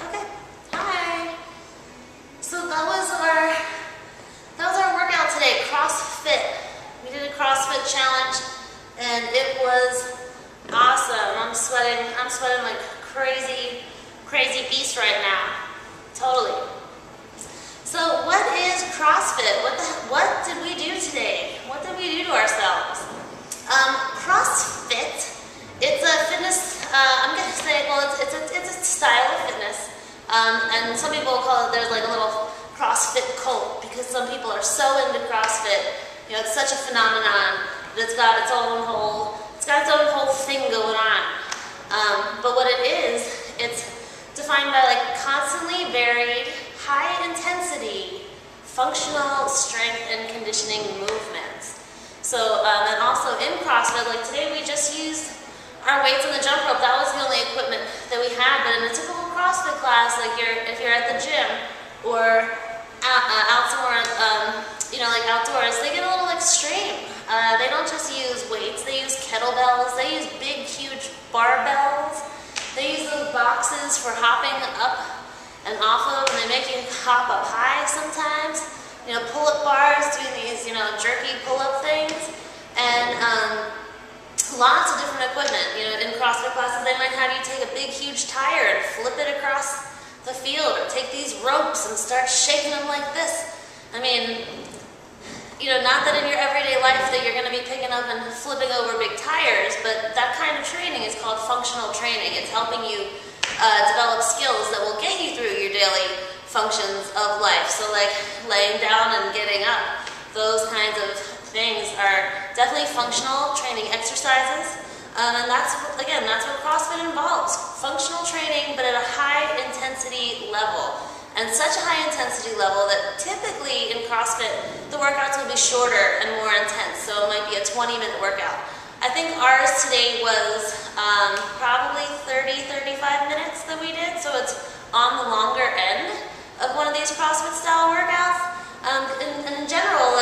Okay, hi. So that was our workout today, CrossFit. We did a CrossFit challenge and it was awesome. I'm sweating like crazy beast right now. Totally. So what is CrossFit? What did we do today? What did we do to ourselves? CrossFit, it's a fitness, I'm going to say, well, it's a style of fitness. And some people call it, there's like a little CrossFit cult because some people are so into CrossFit. You know, it's such a phenomenon that it's got its own whole thing going on. But what it is, it's defined by like constantly varied, high intensity, functional strength and conditioning movements. So, and also in CrossFit, like today we just used our weights on the jump rope. That was the only equipment that we had. But in a typical CrossFit class, like if you're at the gym or out somewhere, you know, like outdoors, they get a little extreme. They don't just use weights, they use kettlebells, they use big, huge barbells. They use those boxes for hopping up and off of, and they make you hop up high sometimes. You know, pull-up bars, doing these, you know, jerky pull-up things, and lots of different equipment. You know, in CrossFit classes, they might have you take a big, huge tire and flip it across the field, or take these ropes and start shaking them like this. I mean, you know, not that in your everyday life that you're going to be picking up and flipping over big tires, but that kind of training is called functional training. It's helping you develop skills that will get you through your daily functions of life. So like laying down and getting up, those kinds of things are definitely functional training exercises. And that's what CrossFit involves. Functional training, but at a high intensity level. And such a high intensity level that typically in CrossFit, the workouts will be shorter and more intense. So it might be a 20-minute workout. I think ours today was probably 30-35 minutes that we did. So it's on the longer end of one of these CrossFit style workouts. And in general,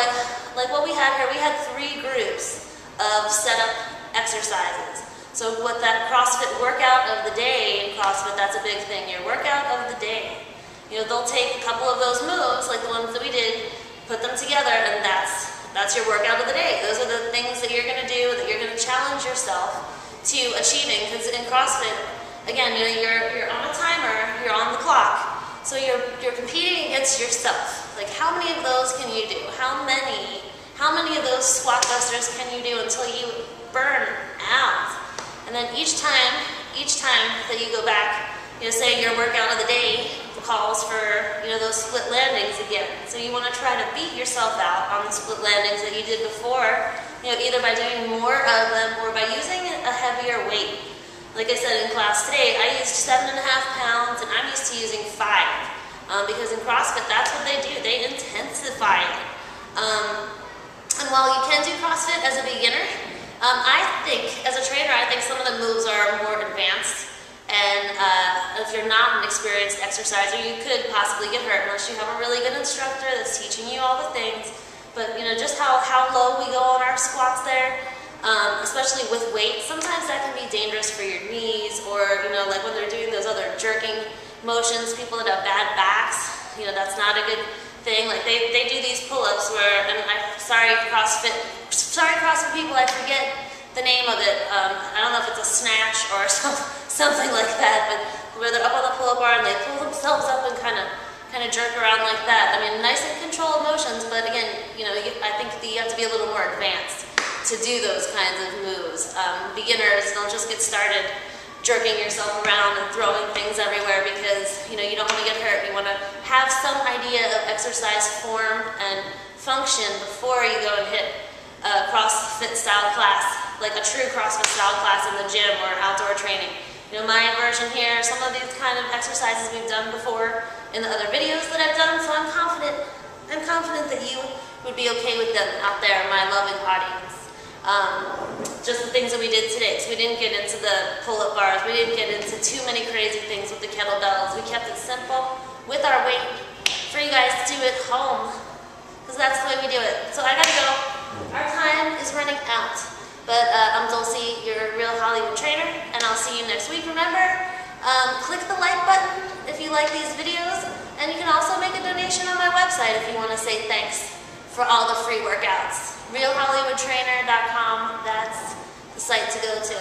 like what we had here, we had 3 groups of setup exercises. So what that CrossFit workout of the day in CrossFit, that's a big thing, your workout of the day. You know, they'll take a couple of those moves, like the ones that we did, put them together, and that's your workout of the day. Those are the things that you're going to do, that you're going to challenge yourself to achieving. Because in CrossFit, again, you know, you're on a timer, you're on the clock. So you're competing against yourself. Like, how many of those can you do? How many of those squat busters can you do until you burn out? And then each time that you go back, you know, say your workout of the day calls for, you know, those split landings again. So you want to try to beat yourself out on the split landings that you did before, you know, either by doing more of them or by using a heavier weight. Like I said in class today, I used 7.5 pounds, and I'm used to using 5. Because in CrossFit, that's what they do. They intensify it. And while you can do CrossFit as a beginner, I think, as a trainer, I think some of the moves are more advanced. And if you're not an experienced exerciser, you could possibly get hurt unless you have a really good instructor that's teaching you all the things. But, you know, just how low we go on our squats there. Especially with weight, sometimes that can be dangerous for your knees, or, you know, like when they're doing those other jerking motions, people that have bad backs, you know, that's not a good thing. Like they do these pull-ups where, and I'm sorry CrossFit people, I forget the name of it. I don't know if it's a snatch or something like that, but where they're up on the pull-up bar and they pull themselves up and kind of jerk around like that. I mean, nice and controlled motions, but again, you know, I think that you have to be a little more advanced to do those kinds of moves. Beginners, don't just get started jerking yourself around and throwing things everywhere, because, you know, you don't want to get hurt. You want to have some idea of exercise form and function before you go and hit a CrossFit style class, like a true CrossFit style class in the gym or outdoor training. You know, my version here, some of these kind of exercises we've done before in the other videos that I've done, so I'm confident that you would be okay with them out there, my loving audience. Just the things that we did today. So we didn't get into the pull-up bars. We didn't get into too many crazy things with the kettlebells. We kept it simple with our weight for you guys to do at home, because that's the way we do it. So I gotta go. Our time is running out. But I'm Dulcie, your real Hollywood trainer, and I'll see you next week. Remember, click the like button if you like these videos, and you can also make a donation on my website if you want to say thanks for all the free workouts. RealHollywoodTrainer.com, that's the site to go to.